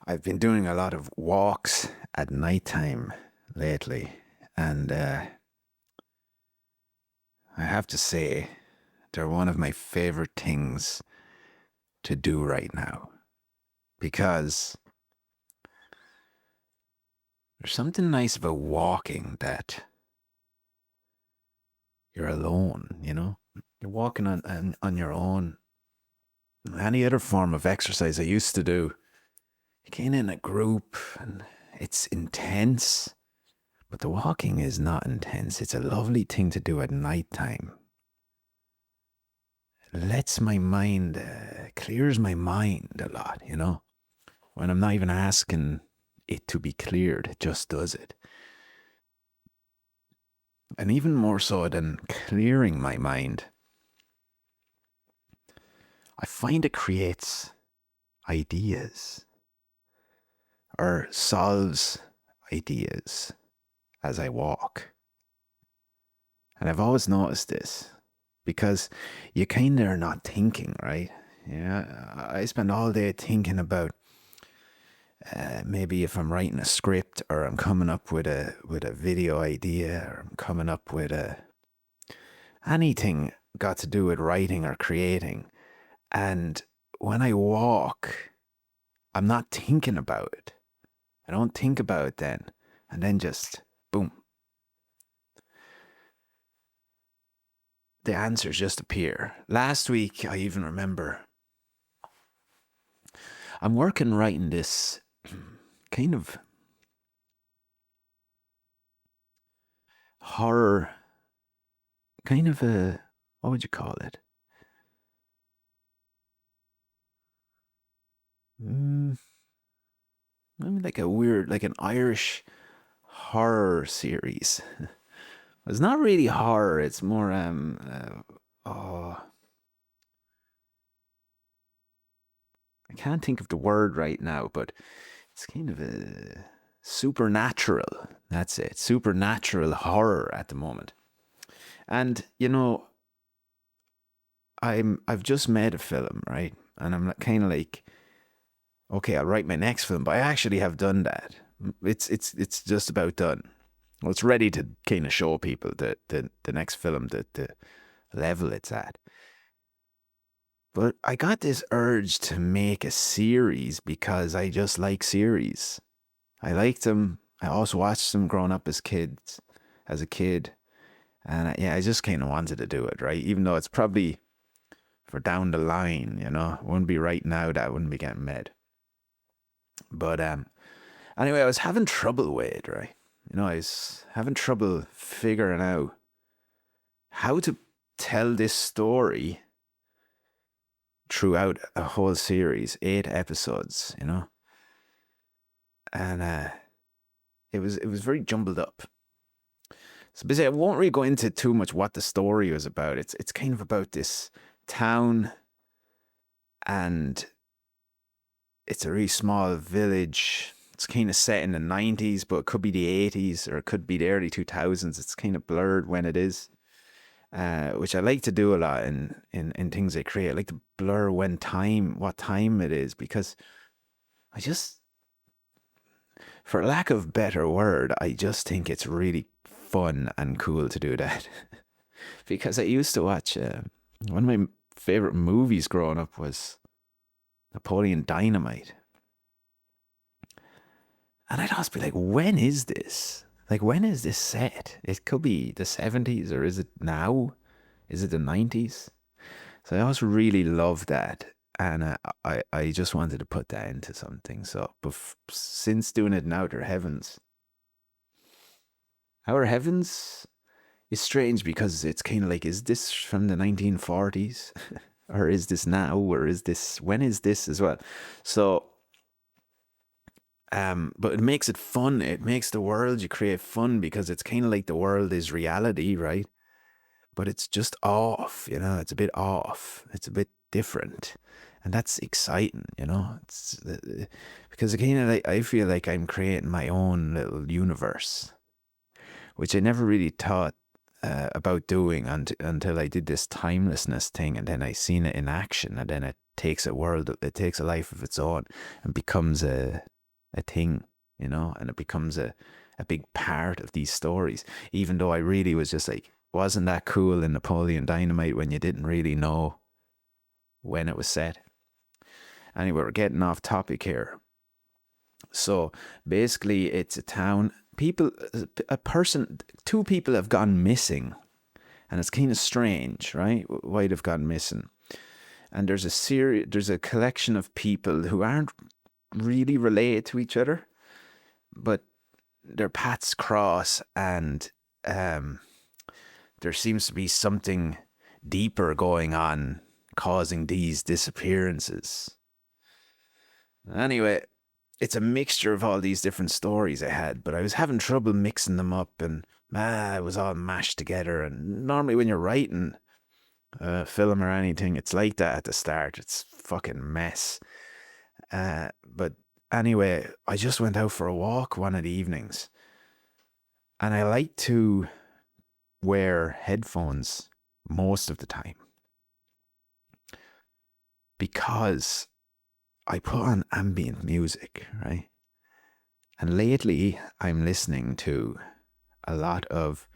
I've been doing a lot of walks at nighttime lately, and I have to say, they're one of my favorite things to do right now because there's something nice about walking that you're alone, You're walking on your own. Any other form of exercise I used to do, you get in a group and it's intense. But the walking is not intense. It's a lovely thing to do at nighttime. It lets my mind, clears my mind a lot, When I'm not even asking it to be cleared, it just does it. And even more so than clearing my mind, I find it creates ideas or solves ideas as I walk. And I've always noticed this because you kind of are not thinking, right? Yeah, I spend all day thinking about maybe if I'm writing a script or I'm coming up with a video idea or I'm coming up with anything got to do with writing or creating. And when I walk, I'm not thinking about it. I don't think about it then. And then just boom. The answers just appear. Last week, I even remember I'm writing this kind of horror, kind of what would you call it? Maybe like a weird, like an Irish horror series. It's not really horror. It's more oh, I can't think of the word right now, but it's kind of a supernatural. That's it. Supernatural horror at the moment. And I've just made a film, right? And I'm kind of like, okay, I'll write my next film, but I actually have done that. It's just about done. Well, it's ready to kind of show people the next film, the level it's at. But I got this urge to make a series because I just like series. I liked them. I also watched them growing up as a kid. And I just kind of wanted to do it, right? Even though it's probably for down the line, It wouldn't be right now that I wouldn't be getting made. But anyway, I was having trouble with it, right? I was having trouble figuring out how to tell this story throughout a whole series, 8 episodes, and it was very jumbled up. So basically, I won't really go into too much what the story was about. It's kind of about this town, and it's a really small village. It's kind of set in the 90s, but it could be the 80s or it could be the early 2000s. It's kind of blurred when it is. Which I like to do a lot in things I create. I like to blur what time it is, because I just, for lack of a better word, I just think it's really fun and cool to do that. Because I used to watch, one of my favorite movies growing up was Napoleon Dynamite. And I'd always be like, when is this? Like, when is this set? It could be the 70s, or is it now? Is it the 90s? So I always really loved that. And I just wanted to put that into something. So, but since doing it in Outer Heavens is strange because it's kind of like, is this from the 1940s? Or is this now? Or when is this as well? So, but it makes it fun. It makes the world you create fun because it's kind of like the world is reality, right? But it's just off, it's a bit off. It's a bit different. And that's exciting, It's because again, I feel like I'm creating my own little universe, which I never really thought about doing until I did this timelessness thing, and then I seen it in action, and then it takes a life of its own and becomes a thing, you know, and it becomes a big part of these stories. Even though I really was just like, wasn't that cool in Napoleon Dynamite when you didn't really know when it was set? Anyway, we're getting off topic here. So basically, it's a town. Two people have gone missing, and it's kind of strange, right? Why they've gone missing. And there's a collection of people who aren't really related to each other, but their paths cross, and um, there seems to be something deeper going on causing these disappearances. Anyway, it's a mixture of all these different stories I had, but I was having trouble mixing them up, and it was all mashed together. And normally, when you're writing a film or anything, it's like that at the start. It's fucking mess. But anyway, I just went out for a walk one of the evenings, and I like to wear headphones most of the time because I put on ambient music, right? And lately I'm listening to a lot of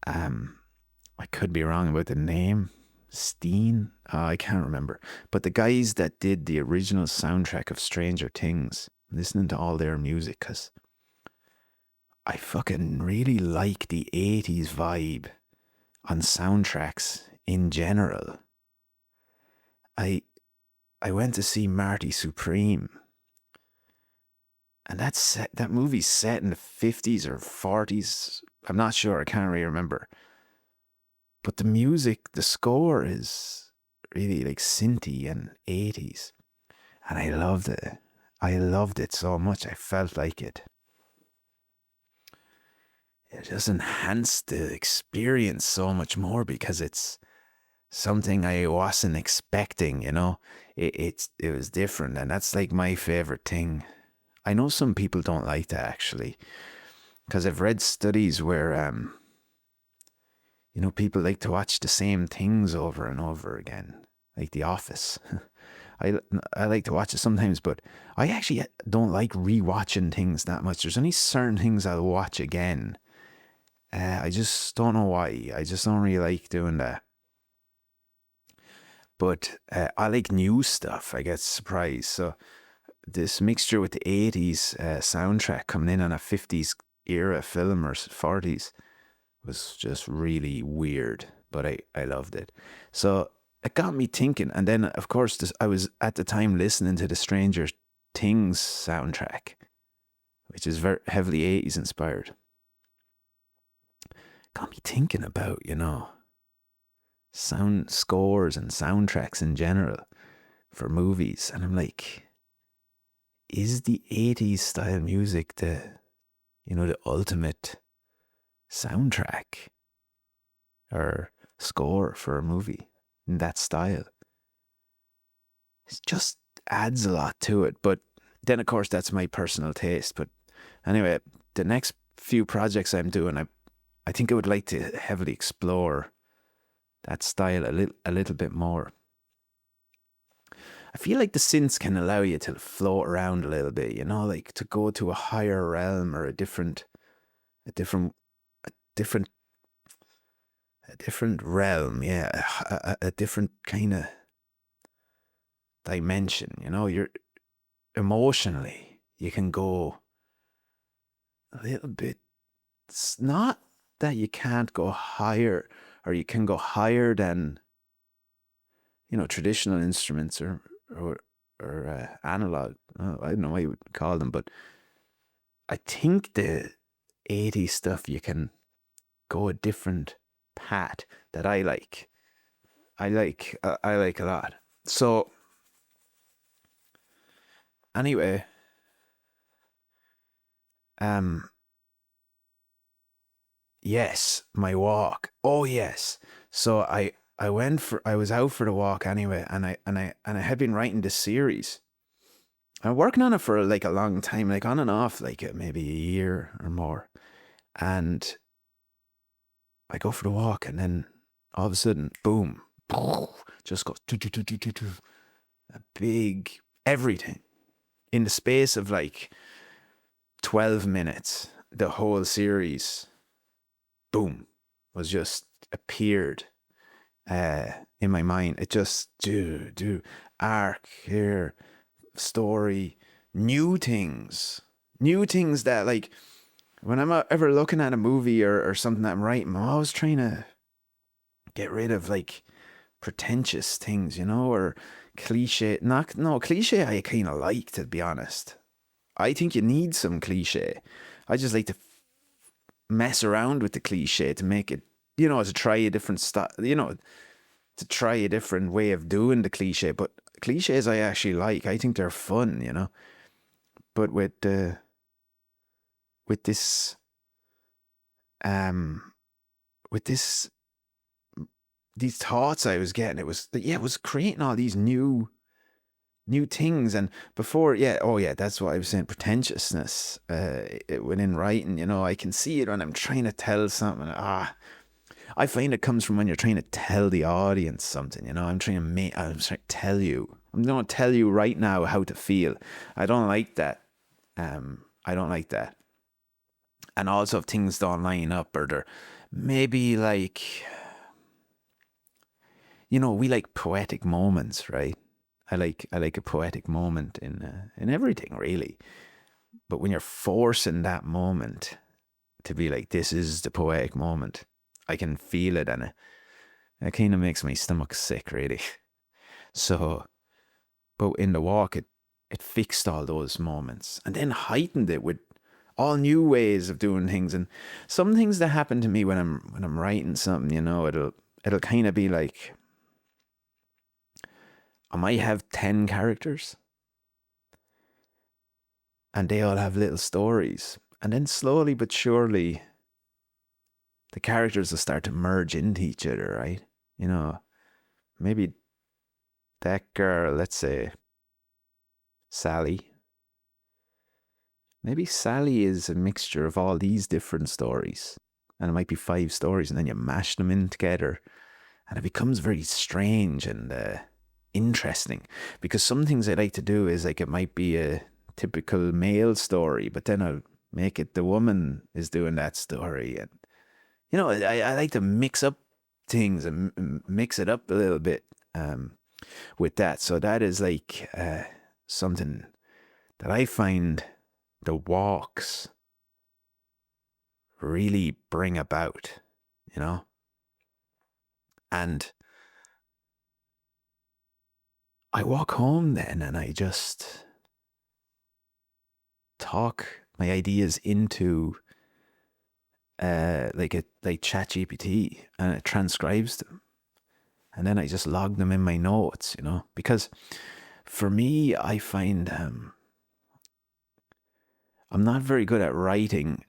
I could be wrong about the name, Steen, I can't remember, but the guys that did the original soundtrack of Stranger Things, listening to all their music because I fucking really like the 80s vibe on soundtracks in general. I I went to see Marty Supreme, and that movie's set in the 50s or 40s. I'm not sure. I can't really remember. But the music, the score is really like synthy and 80s, and I loved it. I loved it so much. I felt like it just enhanced the experience so much more because it's something I wasn't expecting, you know. It was different, and that's like my favorite thing. I know some people don't like that actually, because I've read studies where you know, people like to watch the same things over and over again, like The Office. I I like to watch it sometimes, but I actually don't like rewatching things that much. There's only certain things I'll watch again. I just don't know why. I just don't really like doing that. But I like new stuff. I get surprised. So this mixture with the 80s soundtrack coming in on a 50s era film or 40s was just really weird, but I loved it. So it got me thinking. And then, of course, I was at the time listening to the Stranger Things soundtrack, which is very heavily 80s inspired. Got me thinking about, you know, sound scores and soundtracks in general for movies. And I'm like, is the 80s style music the ultimate soundtrack or score for a movie in that style? It just adds a lot to it. But then, of course, that's my personal taste. But anyway, the next few projects I'm doing, I think I would like to heavily explore that style a little bit more. I feel like the synths can allow you to float around a little bit, you know, like to go to a higher realm or a different, a different, a different realm. Yeah, a different kind of dimension. You know, you're emotionally, you can go a little bit. It's not that you can't go higher, or you can go higher than traditional instruments or analog. I don't know what you would call them, but I think the 80s stuff you can go a different path that I like. I like a lot. So anyway, um, yes, my walk. Oh yes. So I was out for the walk anyway, and I had been writing this series. I'm working on it for like a long time, like on and off, like maybe a year or more. And I go for the walk, and then all of a sudden, boom, just goes a big everything in the space of like 12 minutes, the whole series, boom, was just appeared in my mind. It just arc here, story, new things that like when I'm ever looking at a movie or something that I'm writing, I'm always trying to get rid of like pretentious things, or cliche. Not no cliche. I kind of like, to be honest. I think you need some cliche. I just like to mess around with the cliche to make it, to try a different style, to try a different way of doing the cliche. But cliches I actually like. I think they're fun, But with this um with this these thoughts I was getting, it was creating all these new things. And before, that's what I was saying, pretentiousness within writing. I can see it when I'm trying to tell something. I find it comes from when you're trying to tell the audience something. I'm trying to tell you. I'm going to tell you right now how to feel. I don't like that. I don't like that. And also if things don't line up, or they're maybe like, we like poetic moments, right? I like a poetic moment in everything, really. But when you're forcing that moment to be like, this is the poetic moment, I can feel it, and it kind of makes my stomach sick, really. So, but in the walk, it fixed all those moments and then heightened it with all new ways of doing things. And some things that happen to me when I'm writing something, it'll kind of be like, I might have 10 characters and they all have little stories. And then slowly but surely, the characters will start to merge into each other, right? Maybe that girl, let's say Sally. Maybe Sally is a mixture of all these different stories. And it might be 5 stories, and then you mash them in together. And it becomes very strange and interesting. Because some things I like to do is like, it might be a typical male story, but then I'll make it the woman is doing that story. And, I like to mix up things and mix it up a little bit with that. So that is like something that I find the walks really bring about, And I walk home then and I just talk my ideas into like ChatGPT, and it transcribes them. And then I just log them in my notes, because for me, I find I'm not very good at writing,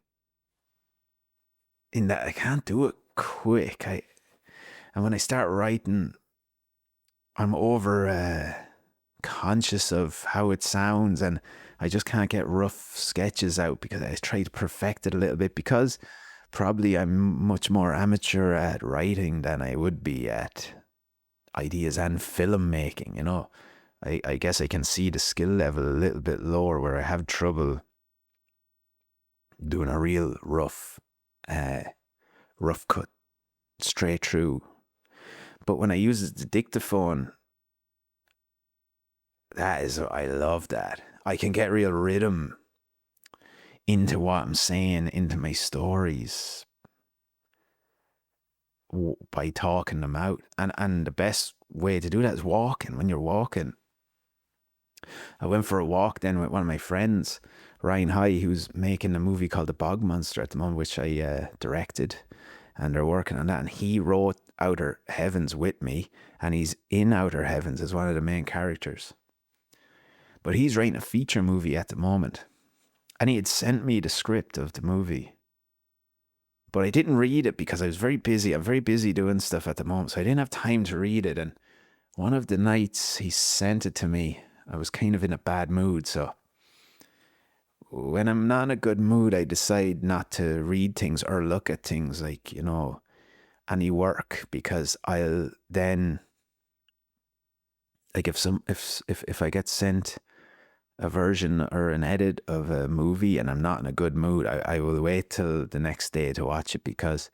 in that I can't do it quick. And when I start writing, I'm over conscious of how it sounds, and I just can't get rough sketches out because I try to perfect it a little bit, because probably I'm much more amateur at writing than I would be at ideas and filmmaking, I guess I can see the skill level a little bit lower, where I have trouble doing a real rough cut straight through. But when I use the dictaphone, I love that. I can get real rhythm into what I'm saying, into my stories, by talking them out. And the best way to do that is walking. When you're walking, I went for a walk then with one of my friends, Ryan High, who's making a movie called The Bog Monster at the moment, which I directed, and they're working on that. And he wrote Outer Heavens with me, and he's in Outer Heavens as one of the main characters. But he's writing a feature movie at the moment, and he had sent me the script of the movie. But I didn't read it because I was very busy. I'm very busy doing stuff at the moment, so I didn't have time to read it. And one of the nights he sent it to me, I was kind of in a bad mood. So when I'm not in a good mood, I decide not to read things or look at things like, any work, because I'll then, like, if I get sent a version or an edit of a movie and I'm not in a good mood, I will wait till the next day to watch it, because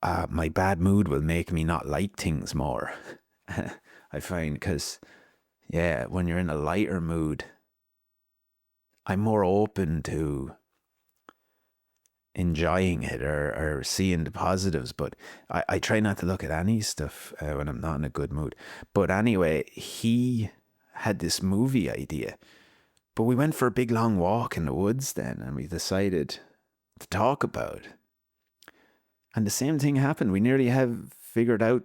my bad mood will make me not like things more. I find, because, yeah, when you're in a lighter mood, I'm more open to enjoying it, or seeing the positives. But I try not to look at any stuff when I'm not in a good mood. But anyway, he had this movie idea. But we went for a big long walk in the woods then, and we decided to talk about it. And the same thing happened. We nearly have figured out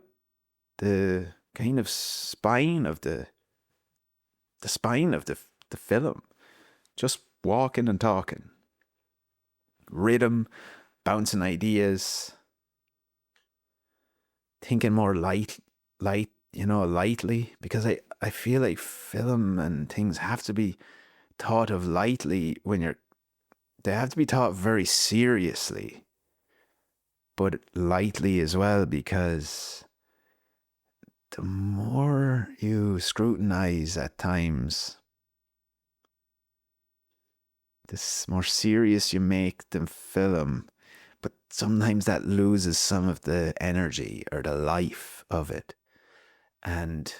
the kind of spine of the film. Just walking and talking. Rhythm, bouncing ideas, thinking more lightly, because I feel like film and things have to be thought of lightly they have to be taught very seriously, but lightly as well, because the more you scrutinize at times, the more serious you make the film, but sometimes that loses some of the energy or the life of it. And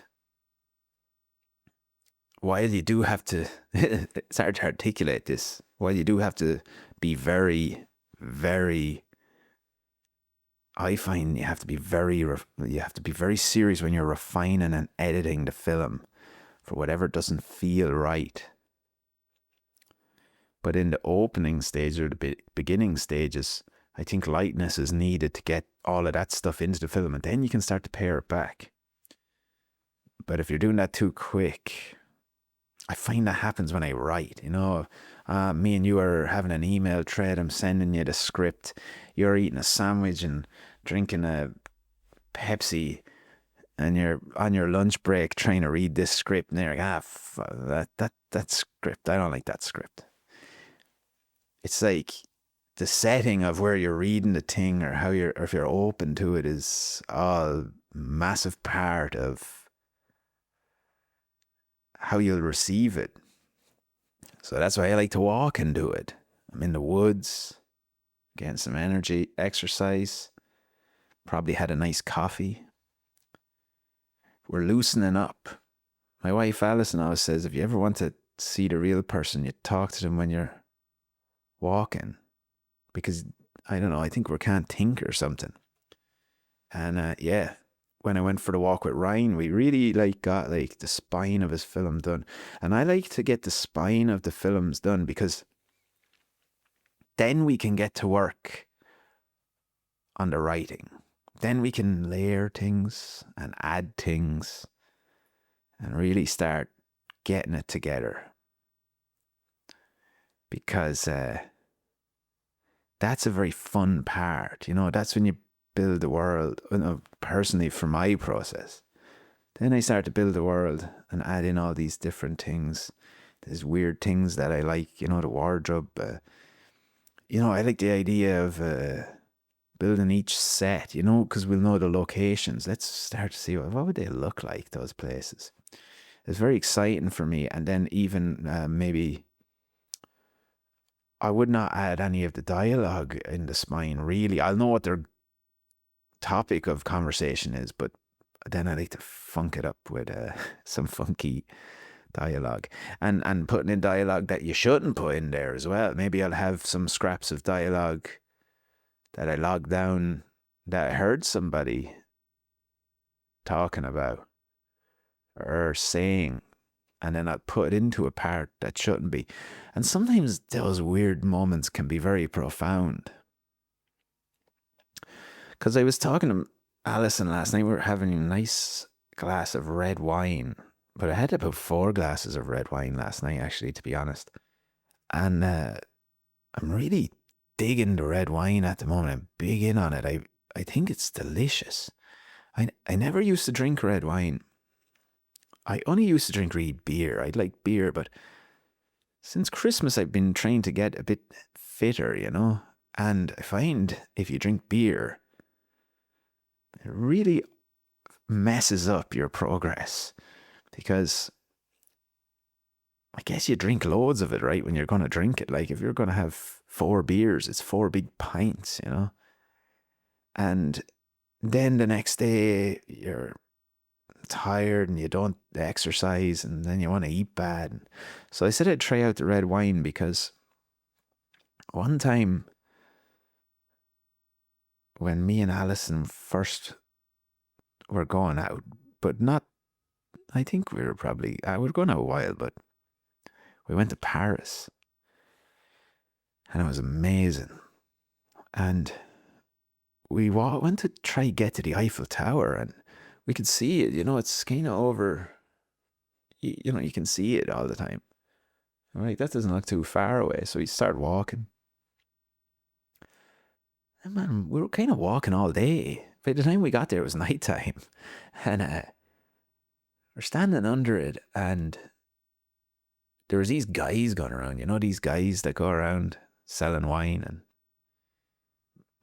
while you do have to, it's hard to articulate this, while you do have to be very, very, I find you have to be very serious when you're refining and editing the film for whatever doesn't feel right. But in the opening stage or the beginning stages, I think lightness is needed to get all of that stuff into the film, and then you can start to pare it back. But if you're doing that too quick, I find that happens when I write. Me and you are having an email thread. I'm sending you the script. You're eating a sandwich and drinking a Pepsi, and you're on your lunch break trying to read this script, and you're like, that script. I don't like that script. It's like the setting of where you're reading the thing, or or if you're open to it, is all massive part of how you'll receive it. So that's why I like to walk and do it. I'm in the woods, getting some energy, exercise, probably had a nice coffee. We're loosening up. My wife Alison always says, if you ever want to see the real person, you talk to them when you're walking. Because, I don't know, I think we can't think or something. And yeah, when I went for the walk with Ryan, we really got the spine of his film done. And I like to get the spine of the films done, because then we can get to work on the writing. Then we can layer things and add things and really start getting it together. Because that's a very fun part. That's when you build the world. Personally, for my process, then I start to build the world and add in all these different things. There's weird things that I like, the wardrobe. I like the idea of building each set, because we'll know the locations. Let's start to see what would they look like, those places. It's very exciting for me. And then even maybe I would not add any of the dialogue in the spine, really. I'll know what their topic of conversation is, but then I like to funk it up with some funky dialogue, and putting in dialogue that you shouldn't put in there as well. Maybe I'll have some scraps of dialogue that I logged down that I heard somebody talking about or saying, and then I'll put it into a part that shouldn't be. And sometimes those weird moments can be very profound. Because I was talking to Alison last night, we were having a nice glass of red wine, but I had about 4 glasses of red wine last night, actually, to be honest. And I'm really digging the red wine at the moment. I'm big in on it. I think it's delicious. I never used to drink red wine. I only used to drink beer. I like beer, but since Christmas I've been trying to get a bit fitter, And I find if you drink beer, it really messes up your progress, because I guess you drink loads of it, right? When you're going to drink it. Like if you're going to have 4 beers, it's 4 big pints, you know? And then the next day, you're tired and you don't exercise and then you want to eat bad. So I said I'd try out the red wine because one time when me and Alison first were going out, but not, I think we were going out a while, but we went to Paris and it was amazing. And we went to try get to the Eiffel Tower and we could see it, it's kind of over, you can see it all the time. I'm like, that doesn't look too far away. So we start walking. And man, we were kind of walking all day. By the time we got there, it was nighttime. And we're standing under it and there was these guys going around, these guys that go around selling wine and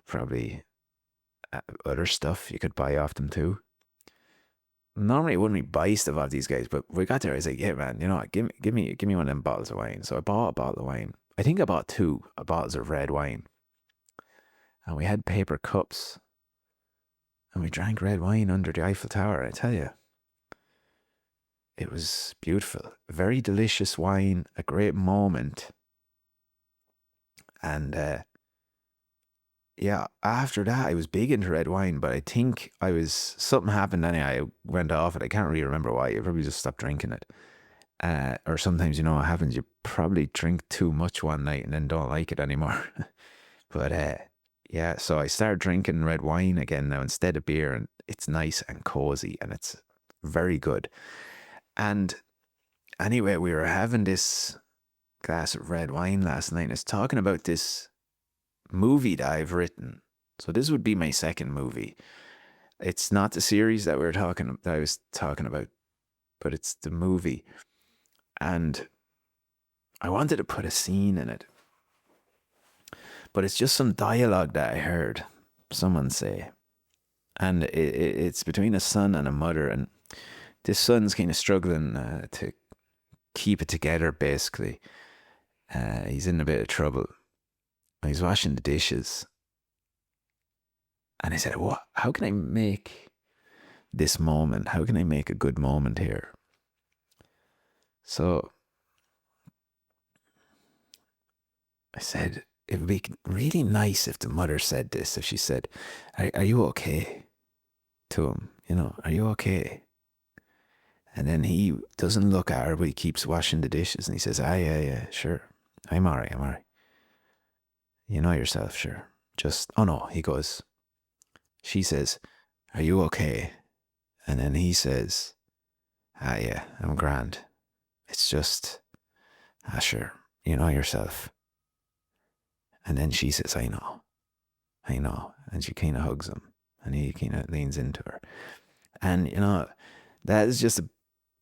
probably other stuff you could buy off them too. Normally it wouldn't be buy stuff off these guys, but we got there. I was like, yeah, man, give me one of them bottles of wine. So I bought a bottle of wine. I think I bought 2 bottles of red wine. And we had paper cups. And we drank red wine under the Eiffel Tower. I tell you, it was beautiful. Very delicious wine, a great moment. And yeah, after that, I was big into red wine, but I think something happened anyway. I went off it. I can't really remember why. I probably just stopped drinking it. Or sometimes, what happens, you probably drink too much one night and then don't like it anymore. But yeah, so I started drinking red wine again now instead of beer, and it's nice and cozy and it's very good. And anyway, we were having this glass of red wine last night and it's talking about this movie that I've written. So this would be my second movie. It's not the series that I was talking about, but it's the movie. And I wanted to put a scene in it. But it's just some dialogue that I heard someone say. And it's between a son and a mother. And this son's kind of struggling to keep it together, basically. He's in a bit of trouble. He's washing the dishes. And I said, "What? How can I make this moment? How can I make a good moment here?" So I said, it would be really nice if the mother said this. If she said, are you okay? To him, are you okay? And then he doesn't look at her, but he keeps washing the dishes. And he says, yeah, sure. I'm all right. You know yourself, sure. Oh no, he goes, she says, are you okay? And then he says, yeah, I'm grand. It's just, sure, you know yourself. And then she says, I know. And she kind of hugs him and he kind of leans into her. And, that is just a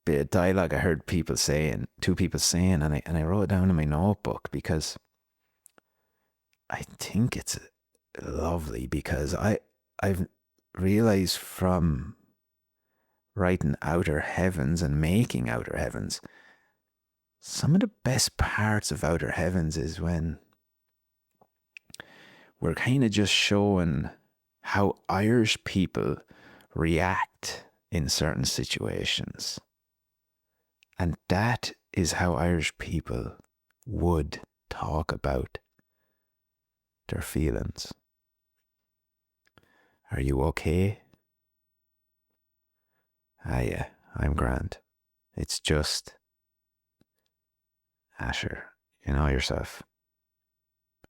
bit of dialogue I heard 2 people saying, and I wrote it down in my notebook because I think it's lovely, because I've realized from writing Outer Heavens and making Outer Heavens, some of the best parts of Outer Heavens is when we're kind of just showing how Irish people react in certain situations. And that is how Irish people would talk about their feelings. Are you okay? Yeah, I'm grand. It's just, Asher, you know yourself.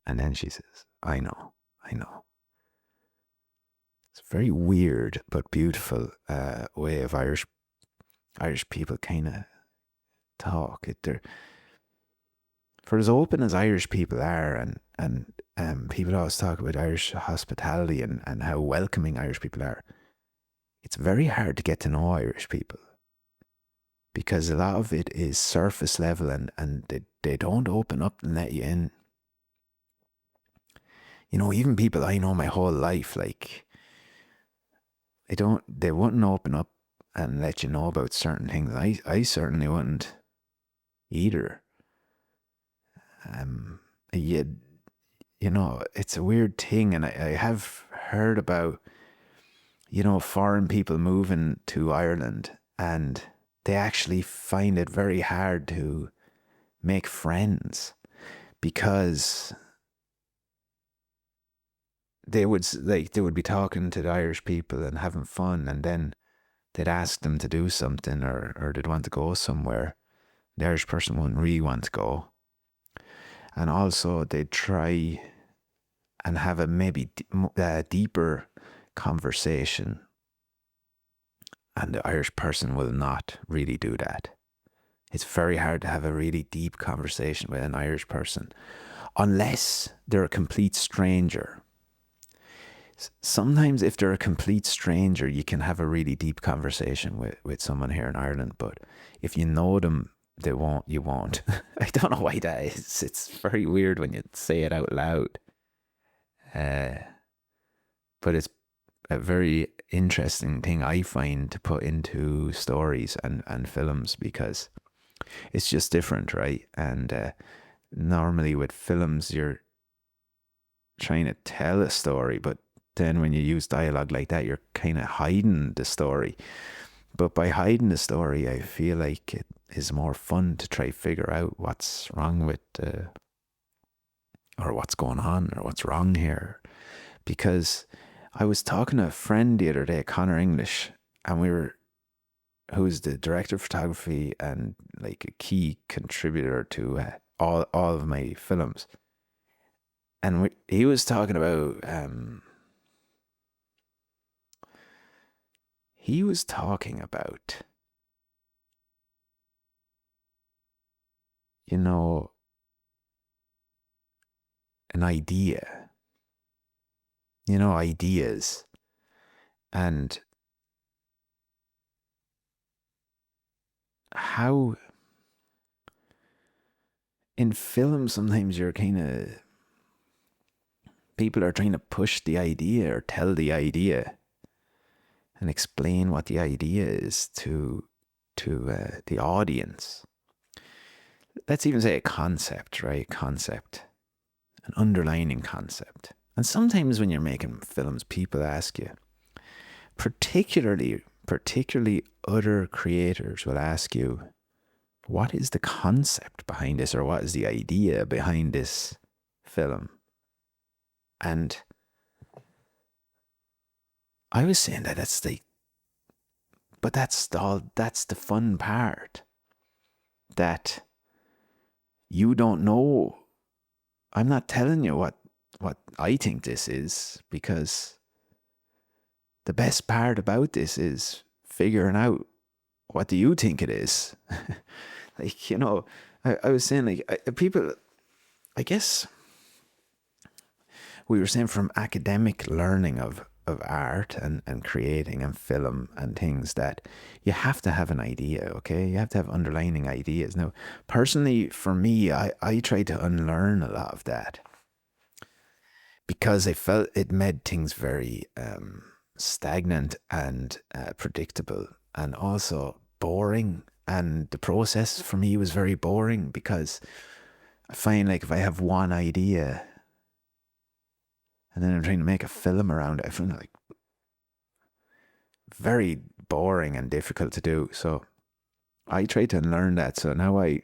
And then she says, I know. It's a very weird but beautiful way of Irish people kind of talk. They're, for as open as Irish people are, and people always talk about Irish hospitality and how welcoming Irish people are, it's very hard to get to know Irish people, because a lot of it is surface level and they don't open up and let you in. Even people I know my whole life, like, they wouldn't open up and let you know about certain things. I certainly wouldn't. either. You, it's a weird thing, and I have heard about, foreign people moving to Ireland, and they actually find it very hard to make friends because they would be talking to the Irish people and having fun, and then they'd ask them to do something, or they'd want to go somewhere. The Irish person wouldn't really want to go, and also they'd try and have a maybe deeper conversation, and the Irish person will not really do that. It's very hard to have a really deep conversation with an Irish person unless they're a complete stranger. Sometimes if they're a complete stranger, you can have a really deep conversation with someone here in Ireland, but if you know them, you won't. I don't know why that is. It's very weird when you say it out loud. Uh, but it's a very interesting thing I find to put into stories and films, because it's just different, right? And normally with films, you're trying to tell a story, but then when you use dialogue like that, you're kind of hiding the story. But by hiding the story, I feel like it is more fun to try figure out what's wrong with, or what's going on, or what's wrong here. Because I was talking to a friend the other day, Connor English, and who's the director of photography and like a key contributor to all of my films. And he was talking about, you know, an idea, ideas. And how in film sometimes you're kind of, people are trying to push the idea or tell the idea and explain what the idea is to the audience. Let's even say a concept, right? Concept, an underlining concept. And sometimes when you're making films, people ask you, particularly other creators will ask you, what is the concept behind this, or what is the idea behind this film? And I was saying that that's the fun part, that you don't know. I'm not telling you what I think this is, because the best part about this is figuring out, what do you think it is? Like, I was saying, like, people, I guess we were saying, from academic learning of art and creating and film and things, that you have to have an idea, okay? You have to have underlining ideas. Now, personally, for me, I tried to unlearn a lot of that, because I felt it made things very stagnant and predictable, and also boring. And the process for me was very boring, because I find, like, if I have one idea and then I'm trying to make a film around it, I find it like very boring and difficult to do. So I tried to learn that. So now I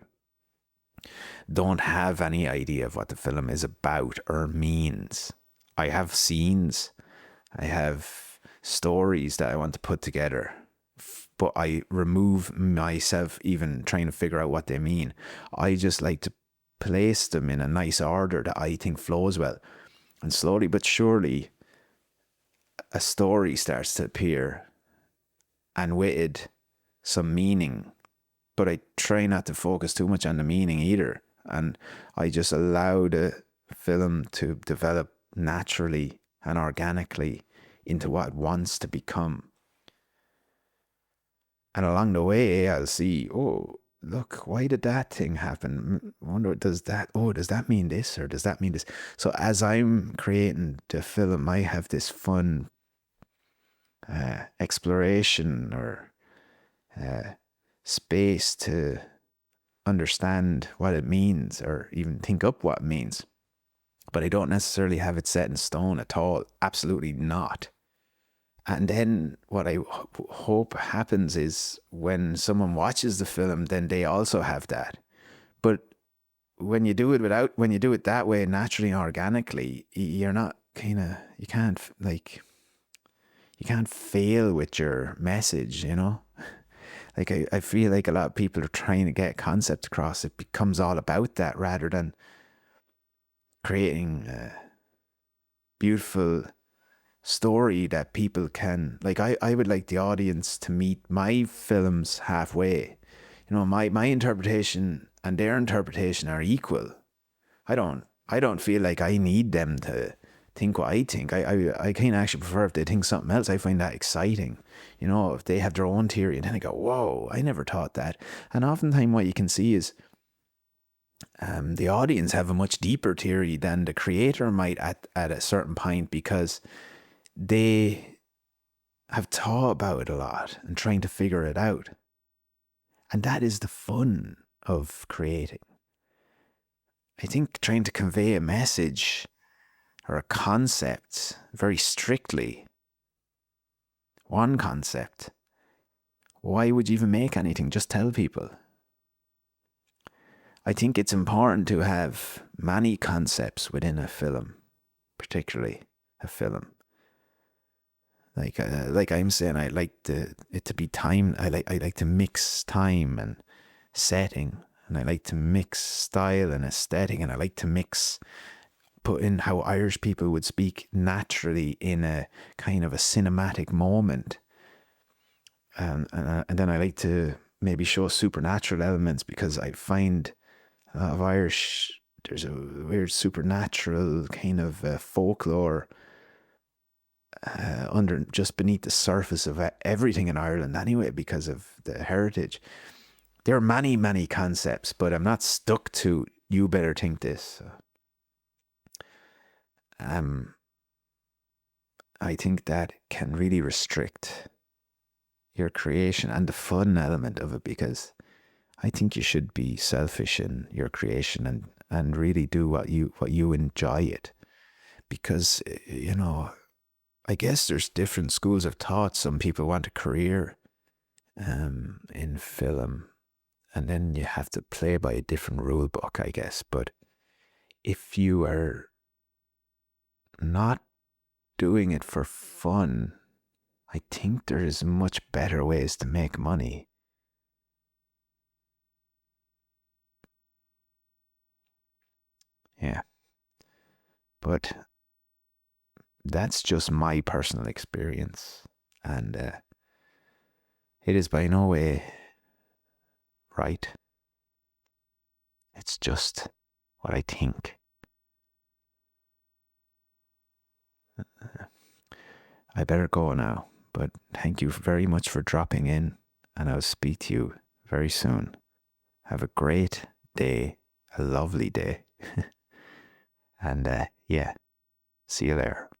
don't have any idea of what the film is about or means. I have scenes, I have stories that I want to put together, but I remove myself even trying to figure out what they mean. I just like to place them in a nice order that I think flows well. And slowly but surely, a story starts to appear, and with it, some meaning. But I try not to focus too much on the meaning either. And I just allow the film to develop naturally and organically into what it wants to become. And along the way, I'll see, oh, look, why did that thing happen? I wonder, does that mean this, or does that mean this? So as I'm creating the film, I have this fun exploration, or space to understand what it means or even think up what it means. But I don't necessarily have it set in stone at all. Absolutely not. And then what I hope happens is when someone watches the film, then they also have that. But when you do it that way, naturally and organically, you're not you can't fail with your message, you know? Like, I feel like a lot of people are trying to get concepts across. It becomes all about that rather than creating a beautiful story that people can, like, I would like the audience to meet my films halfway. You know, my interpretation and their interpretation are equal. I don't feel like I need them to think what I think. I kind of actually prefer if they think something else. I find that exciting. You know, if they have their own theory and then I go, whoa, I never thought that. And oftentimes what you can see is the audience have a much deeper theory than the creator might at a certain point, because they have thought about it a lot and trying to figure it out. And that is the fun of creating. I think trying to convey a message or a concept very strictly, one concept, why would you even make anything? Just tell people. I think it's important to have many concepts within a film, particularly a film. Like I'm saying, I like it to be time. I like to mix time and setting, and I like to mix style and aesthetic, and I like to put in how Irish people would speak naturally in a kind of a cinematic moment, and then I like to maybe show supernatural elements, because I find a lot of Irish, there's a weird supernatural kind of folklore under just beneath the surface of everything in Ireland anyway, because of the heritage. There are many concepts, but I'm not stuck to you better think this. I think that can really restrict your creation and the fun element of it, because I think you should be selfish in your creation and really do what you enjoy it, because you know, I guess there's different schools of thought. Some people want a career in film, and then you have to play by a different rule book, I guess. But if you are not doing it for fun, I think there's much better ways to make money. Yeah. But that's just my personal experience. And it is by no way right. It's just what I think. I better go now, but thank you very much for dropping in, and I'll speak to you very soon. Have a great day, a lovely day. And yeah, see you there.